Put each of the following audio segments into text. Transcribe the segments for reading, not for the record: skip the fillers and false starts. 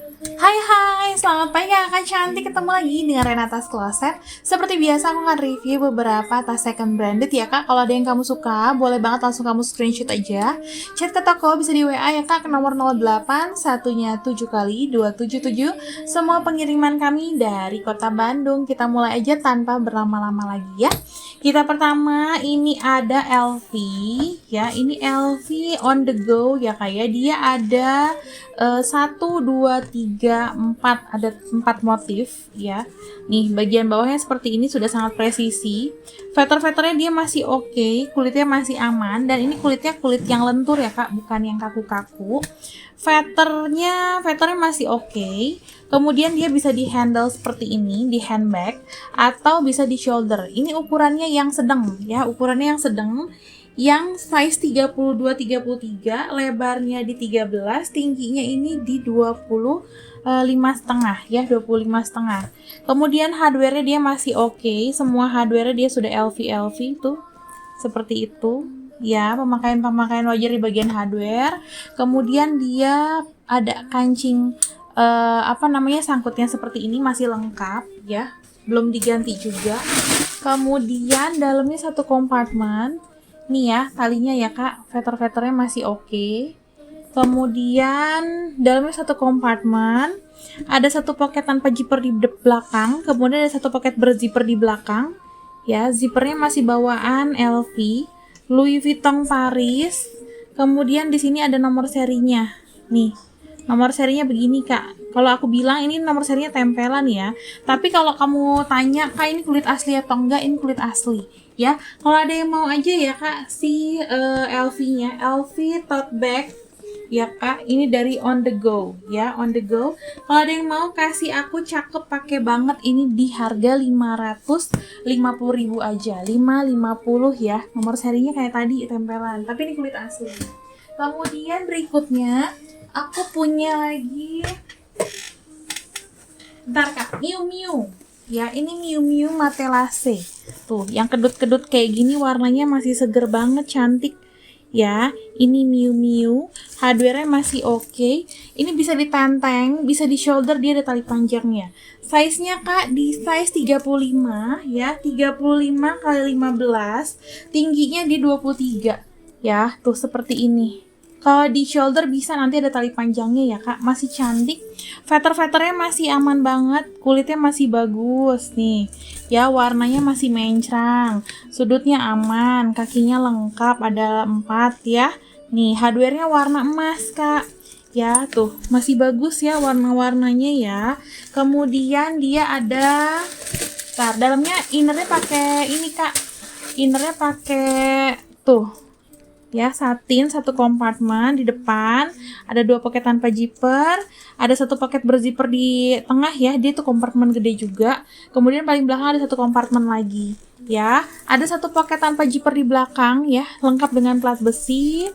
Hai, selamat pagi kakak cantik, ketemu lagi dengan Renata's Closet. Seperti biasa aku akan review beberapa tas second branded ya kak. Kalau ada yang kamu suka, boleh banget langsung kamu screenshot aja. Chat ke toko bisa di WA ya kak, ke nomor 08 satunya 7 kali 277. Semua pengiriman kami dari kota Bandung. Kita mulai aja tanpa berlama-lama lagi ya. Kita pertama ini ada LV ya, ini LV on the go ya kak ya. Dia ada 1, 2, 3, 4, ada 4 motif ya. Nih bagian bawahnya seperti ini, sudah sangat presisi. Veter-veternya dia masih oke, kulitnya masih aman, dan ini kulitnya kulit yang lentur ya kak, bukan yang kaku-kaku. Veternya masih oke. Kemudian dia bisa di handle seperti ini, di handbag, atau bisa di shoulder. Ini ukurannya yang sedang ya, ukurannya yang sedang, yang size 32-33, lebarnya di 13, tingginya ini di 25,5 ya, 25,5. Kemudian hardware-nya dia masih oke, semua hardware-nya dia sudah LV tuh, seperti itu ya, pemakaian wajar di bagian hardware. Kemudian dia ada kancing sangkutnya seperti ini, masih lengkap ya, belum diganti juga. Kemudian dalamnya satu kompartemen nih ya, talinya ya kak, veter-veternya masih oke. Kemudian dalamnya satu kompartemen, ada satu pocket tanpa zipper di belakang, kemudian ada satu pocket berzipper di belakang ya. Zippernya masih bawaan LV, Louis Vuitton Paris. Kemudian di sini ada nomor serinya nih. Nomor serinya begini kak, kalau aku bilang ini nomor serinya tempelan ya, tapi kalau kamu tanya kak ini kulit asli atau enggak, ini kulit asli ya. Kalau ada yang mau aja ya kak, si LV-nya, LV tote bag ya kak, ini dari On The Go ya, On The Go. Kalau ada yang mau kasih aku, cakep, pakai banget, ini di harga 550.000 aja, 550 ya. Nomor serinya kayak tadi tempelan, tapi ini kulit asli. Kemudian berikutnya aku punya lagi, bentar kak, Miu Miu ya, ini Miu Miu Mate Lace tuh, yang kedut-kedut kayak gini, warnanya masih seger banget, cantik ya. Ini Miu Miu, hardware-nya masih oke. Ini bisa ditenteng, bisa di shoulder, dia ada tali panjangnya. Size-nya kak di size 35 ya, 35 kali 15, tingginya di 23 ya, tuh seperti ini. Kalau di shoulder bisa nanti ada tali panjangnya ya kak, masih cantik. Veter-veternya masih aman banget, kulitnya masih bagus nih ya, warnanya masih mencrang, sudutnya aman, kakinya lengkap, ada 4 ya. Nih hardware-nya warna emas kak ya, tuh masih bagus ya warna-warnanya ya. Kemudian dia ada, dalamnya innernya pakai ini kak, innernya pakai tuh ya, satin, satu kompartemen di depan, ada 2 pocket tanpa zipper, ada satu pocket berzipper di tengah ya, dia tuh kompartemen gede juga. Kemudian paling belakang ada satu kompartemen lagi ya, ada satu pocket tanpa zipper di belakang ya, lengkap dengan plat besi,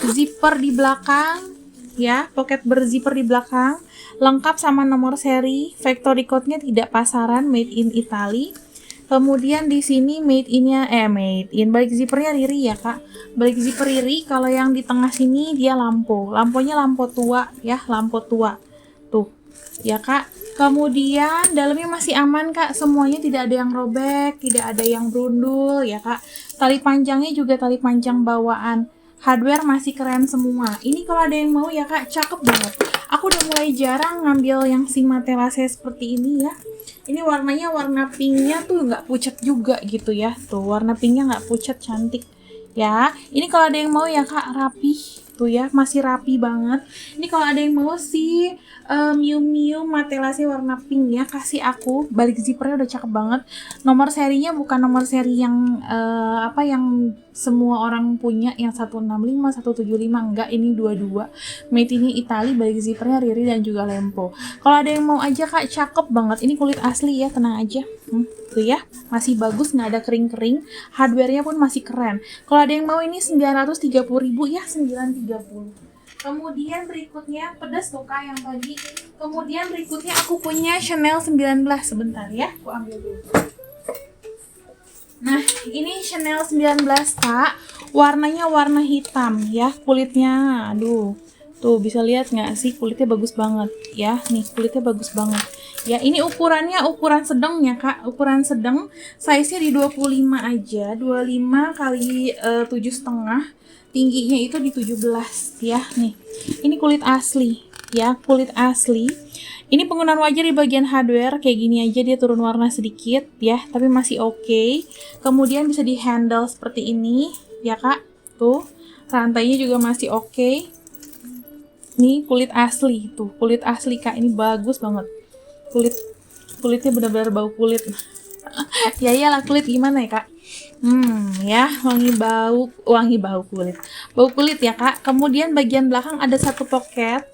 zipper di belakang ya, pocket berzipper di belakang, lengkap sama nomor seri, factory code-nya tidak pasaran, made in Italy. Kemudian di sini made in balik zippernya riri ya kak, balik zipper riri. Kalau yang di tengah sini dia lampunya lampu tua ya, lampu tua tuh ya kak. Kemudian dalamnya masih aman kak, semuanya tidak ada yang robek, tidak ada yang brundul ya kak. Tali panjangnya juga tali panjang bawaan, hardware masih keren semua. Ini kalau ada yang mau ya kak, cakep banget. Aku udah mulai jarang ngambil yang si Mate Lace seperti ini ya. Ini warnanya, warna pinknya tuh nggak pucat juga gitu ya, tuh warna pinknya nggak pucat, cantik ya. Ini kalau ada yang mau ya kak, rapi tuh ya, masih rapi banget. Ini kalau ada yang mau si Miu Miu Mate Lace warna pink ya, kasih aku. Balik zippernya udah cakep banget. Nomor serinya bukan nomor seri yang yang semua orang punya, yang 165, 175, enggak, ini 22. Made in Italy, balik zippernya riri dan juga lempo. Kalau ada yang mau aja kak, cakep banget. Ini kulit asli ya, tenang aja. Tuh ya, masih bagus, nggak ada kering-kering. Hardware-nya pun masih keren. Kalau ada yang mau ini 930.000 ya, 930. Kemudian berikutnya, pedas tuh kak yang tadi. Kemudian berikutnya aku punya Chanel 19, sebentar ya, aku ambil dulu. Nah, ini Chanel 19 kak, warnanya warna hitam ya, kulitnya aduh Tuh, bisa lihat nggak sih, kulitnya bagus banget ya. Nih, kulitnya bagus banget. Ya, ini ukurannya ukuran sedang ya, Kak. Ukuran sedang, size-nya di 25 aja. 25 kali 7,5. Tingginya itu di 17 ya. Nih. Ini kulit asli ya, kulit asli. Ini penggunaan wajar di bagian hardware, kayak gini aja dia turun warna sedikit ya, tapi masih oke. Kemudian bisa di handle seperti ini ya, Kak. Tuh, rantainya juga masih oke. Nih kulit asli tuh, kulit asli Kak, ini bagus banget. Kulitnya benar-benar bau kulit. Ya iyalah, kulit gimana ya Kak? Ya wangi bau kulit. Bau kulit ya Kak. Kemudian bagian belakang ada satu pocket.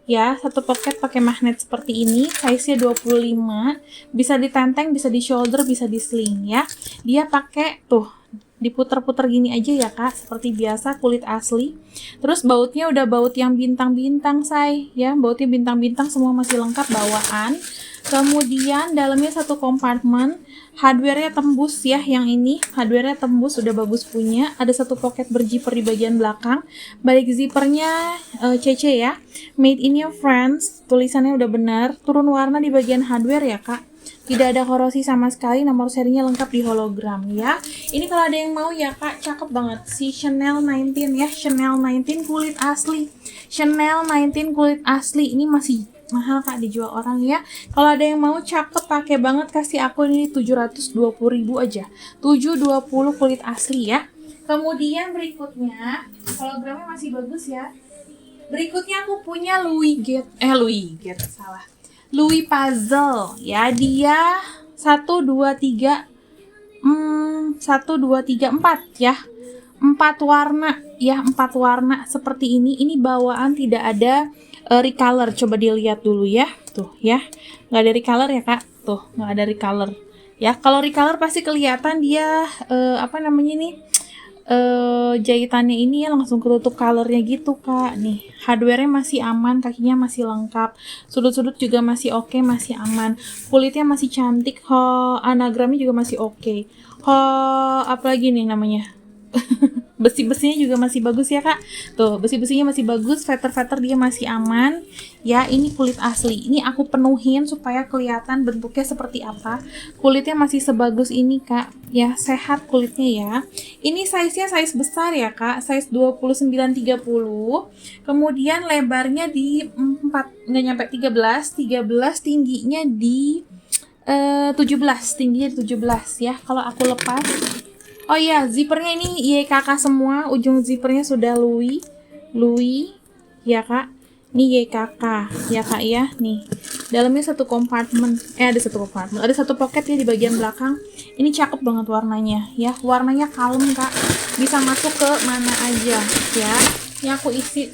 Ya, satu pocket pakai magnet seperti ini, size-nya 25. Bisa ditenteng, bisa di shoulder, bisa di sling ya. Dia pakai tuh diputer-puter gini aja ya Kak, seperti biasa kulit asli. Terus bautnya udah baut yang bintang-bintang say ya, bautnya bintang-bintang, semua masih lengkap bawaan. Kemudian dalamnya satu kompartemen, hardware-nya tembus ya, yang ini hardware-nya tembus, udah bagus punya. Ada satu pocket berzipper di bagian belakang, balik zippernya CC ya, made in your France, tulisannya udah benar. Turun warna di bagian hardware ya Kak, tidak ada korosi sama sekali, nomor serinya lengkap di hologram ya. Ini kalau ada yang mau ya Kak, cakep banget si Chanel 19 ya, Chanel 19 kulit asli, Chanel 19 kulit asli. Ini masih mahal Kak dijual orang ya. Kalau ada yang mau cakep, pakai banget, kasih aku ini 720.000 aja. 720 kulit asli ya. Kemudian berikutnya, hologramnya masih bagus ya. Berikutnya aku punya Louis Puzzle ya, dia 1 2 3 1 2 3 4 ya. 4 warna ya, 4 warna seperti ini. Ini bawaan tidak ada recolor, coba dilihat dulu ya. Tuh ya, nggak ada recolor ya Kak. Tuh, nggak ada recolor ya. Kalau recolor pasti kelihatan dia apa namanya nih, jahitannya ini ya langsung ketutup colornya gitu Kak. Nih, hardware-nya masih aman, kakinya masih lengkap, sudut-sudut juga masih oke, masih aman, kulitnya masih cantik, anagramnya juga masih oke. Apalagi nih namanya, besi-besinya juga masih bagus ya Kak. Tuh, besi-besinya masih bagus, feather dia masih aman ya. Ini kulit asli, ini aku penuhin supaya kelihatan bentuknya seperti apa. Kulitnya masih sebagus ini Kak ya, sehat kulitnya ya. Ini size-nya size besar ya Kak, size 29-30. Kemudian lebarnya di 4, nggak nyampe 13, tingginya di 17, tingginya di 17 ya. Kalau aku lepas, oh iya, zippernya ini YKK semua, ujung zippernya sudah Louis ya Kak. Ini YKK ya Kak ya. Nih, dalamnya satu kompartemen, ada satu pocket ya di bagian belakang. Ini cakep banget warnanya ya, warnanya kalem Kak, bisa masuk ke mana aja ya. Ini aku isi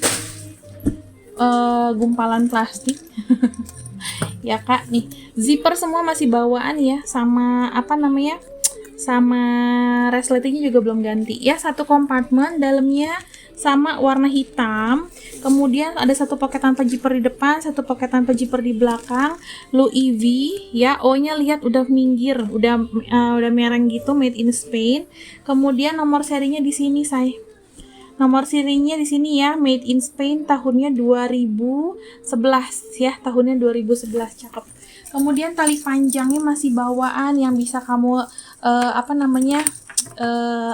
gumpalan plastik. Ya Kak, nih zipper semua masih bawaan ya, sama apa namanya, sama resletingnya juga belum ganti ya. Satu kompartemen, dalamnya sama warna hitam. Kemudian ada satu pocket tanpa zipper di depan, satu pocket tanpa zipper di belakang. Louis V ya, O-nya lihat udah minggir, udah mereng gitu, made in Spain. Kemudian nomor serinya di sini say. Nomor serinya di sini ya, made in Spain, tahunnya 2011 ya, tahunnya 2011, cakep. Kemudian tali panjangnya masih bawaan yang bisa kamu apa namanya,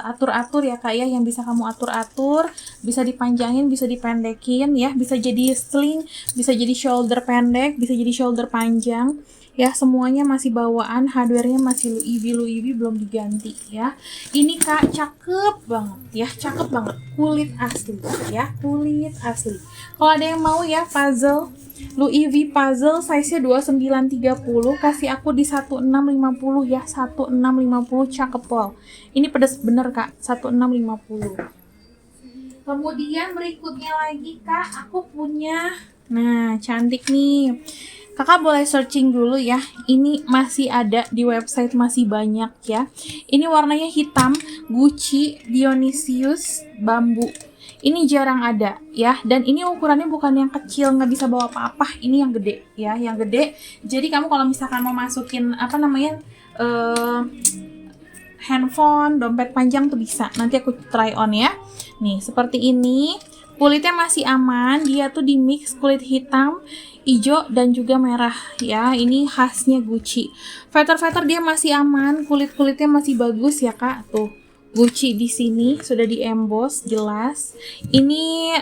atur-atur ya Kak ya, yang bisa kamu atur-atur, bisa dipanjangin, bisa dipendekin ya, bisa jadi sling, bisa jadi shoulder pendek, bisa jadi shoulder panjang ya. Semuanya masih bawaan, hardware-nya masih Louis V belum diganti ya. Ini Kak cakep banget ya, cakep banget, kulit asli ya, kulit asli. Kalau ada yang mau ya puzzle, Louis V puzzle size-nya 29-30, kasih aku di 1650 ya, 1650, cakep pol. Ini pedas bener Kak, 1650. Kemudian berikutnya lagi Kak, aku punya, nah cantik nih. Kakak boleh searching dulu ya, ini masih ada di website, masih banyak ya. Ini warnanya hitam, Gucci Dionysius bambu. Ini jarang ada ya, dan ini ukurannya bukan yang kecil, nggak bisa bawa apa-apa, ini yang gede ya, yang gede. Jadi kamu kalau misalkan mau masukin apa namanya, handphone, dompet panjang tuh bisa. Nanti aku try on ya. Nih seperti ini, Kulitnya masih aman, dia tuh di mix kulit hitam, hijau dan juga merah ya. Ini khasnya Gucci. Feather dia masih aman, kulitnya masih bagus ya Kak. Tuh. Gucci di sini sudah di emboss jelas. Ini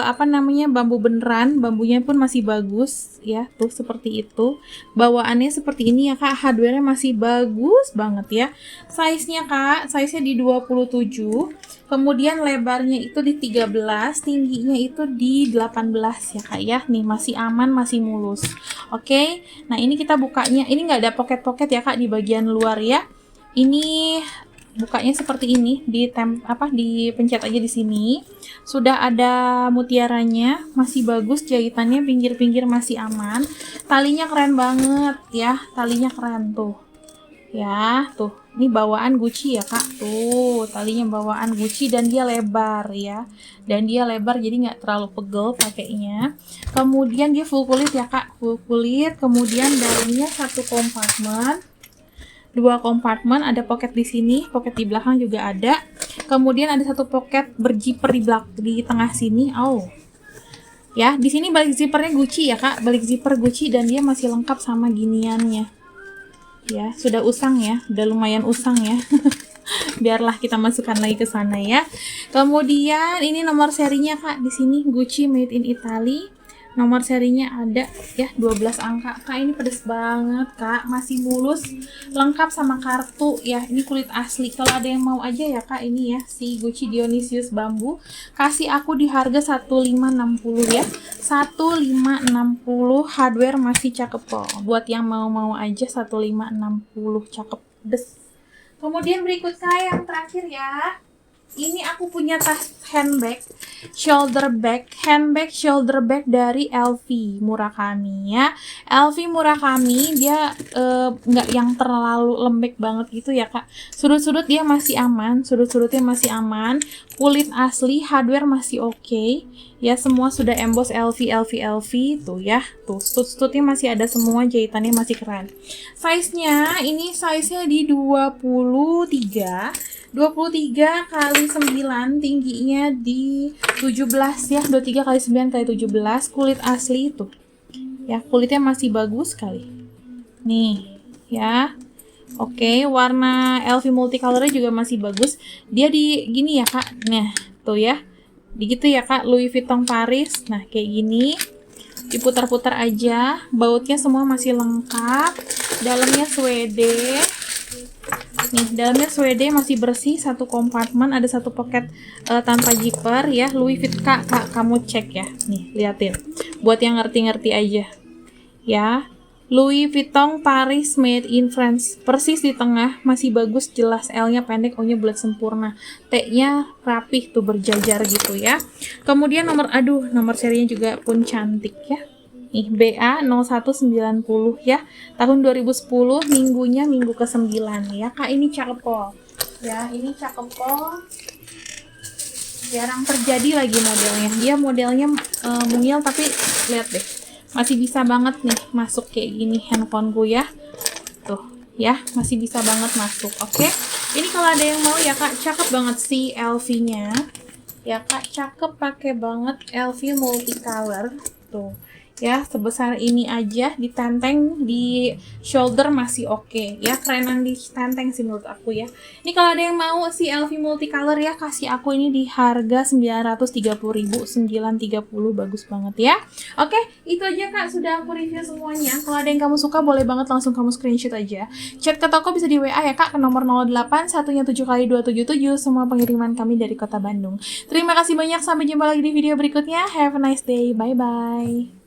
apa namanya, bambu beneran, bambunya pun masih bagus ya, tuh seperti itu. Bawaannya seperti ini ya Kak, hardware-nya masih bagus banget ya. Size-nya Kak, size-nya di 27. Kemudian lebarnya itu di 13, tingginya itu di 18 ya Kak ya. Nih masih aman, masih mulus. Oke. Nah, ini kita bukanya. Ini nggak ada pocket-pocket ya Kak di bagian luar ya. Ini bukanya seperti ini, dipencet aja di sini. Sudah ada mutiaranya, masih bagus jahitannya, pinggir-pinggir masih aman. Talinya keren banget ya, talinya keren tuh. Ya, tuh. Ini bawaan Gucci ya, Kak. Tuh, talinya bawaan Gucci dan dia lebar ya. Dan dia lebar jadi nggak terlalu pegel pakainya. Kemudian dia full kulit ya, Kak. Full kulit. Kemudian dalamnya satu kompartemen. 2 kompartemen, ada pocket di sini, pocket di belakang juga ada. Kemudian ada satu pocket berziper di tengah sini. Oh. Ya, di sini balik zippernya Gucci ya, Kak. Balik zipper Gucci dan dia masih lengkap sama giniannya. Ya, sudah usang ya, udah lumayan usang ya. Biarlah kita masukkan lagi ke sana ya. Kemudian ini nomor serinya Kak, di sini Gucci Made in Italy. Nomor serinya ada ya, 12 angka. Kak, ini pedes banget Kak, masih mulus, lengkap sama kartu ya. Ini kulit asli. Kalau ada yang mau aja ya Kak, ini ya si Gucci Dionysius bambu, kasih aku di harga 1560 ya. 1560, hardware masih cakep kok. Buat yang mau aja 1560, cakep des. Kemudian berikut Kak, yang terakhir ya. Ini aku punya tas handbag shoulder bag dari LV Murakami ya. LV Murakami dia nggak yang terlalu lembek banget gitu ya Kak. Sudut-sudut dia masih aman, sudut-sudutnya masih aman, kulit asli, hardware masih oke. Ya, semua sudah emboss LV tuh ya. Tuh, sudut-sudutnya masih ada semua, jahitannya masih keren. Size-nya ini size-nya di 23 kali 9, tingginya di 17 ya, 23 kali 9 kali 17, kulit asli itu ya, kulitnya masih bagus sekali nih ya. Oke, warna LV multicolornya juga masih bagus, dia di gini ya Kak. Nah tuh ya, begitu ya Kak, Louis Vuitton Paris. Nah kayak gini, diputar-putar aja, bautnya semua masih lengkap, dalamnya suede. Nih, dalamnya suede masih bersih, satu kompartemen, ada satu pocket tanpa zipper ya. Louis Vuitton Kak, kamu cek ya. Nih, liatin. Buat yang ngerti-ngerti aja. Ya. Louis Vuitton Paris Made in France. Persis di tengah, masih bagus, jelas. L-nya pendek, O-nya bulat sempurna. T-nya rapih tuh, berjajar gitu ya. Kemudian nomor serinya juga pun cantik ya. Nih, BA 0190 ya, tahun 2010, minggunya minggu ke-9 ya Kak. Ini cakep kok ya, ini cakep kok, jarang terjadi lagi modelnya. Dia modelnya mungil, tapi lihat deh, masih bisa banget nih masuk kayak gini handphoneku ya. Tuh ya, masih bisa banget masuk. Oke, ini kalau ada yang mau ya Kak, cakep banget sih LV-nya ya Kak, cakep, pakai banget LV multicolor tuh ya. Sebesar ini aja ditenteng di shoulder masih oke ya, kerenan ditenteng sih menurut aku ya. Ini kalau ada yang mau si LV multicolor ya, kasih aku ini di harga 930.000, 930, bagus banget ya. Oke, itu aja Kak, sudah aku review semuanya. Kalau ada yang kamu suka, boleh banget langsung kamu screenshot aja. Chat ke toko bisa di WA ya Kak, ke nomor 08 1-nya 7x277, semua pengiriman kami dari Kota Bandung. Terima kasih banyak, sampai jumpa lagi di video berikutnya. Have a nice day, bye bye.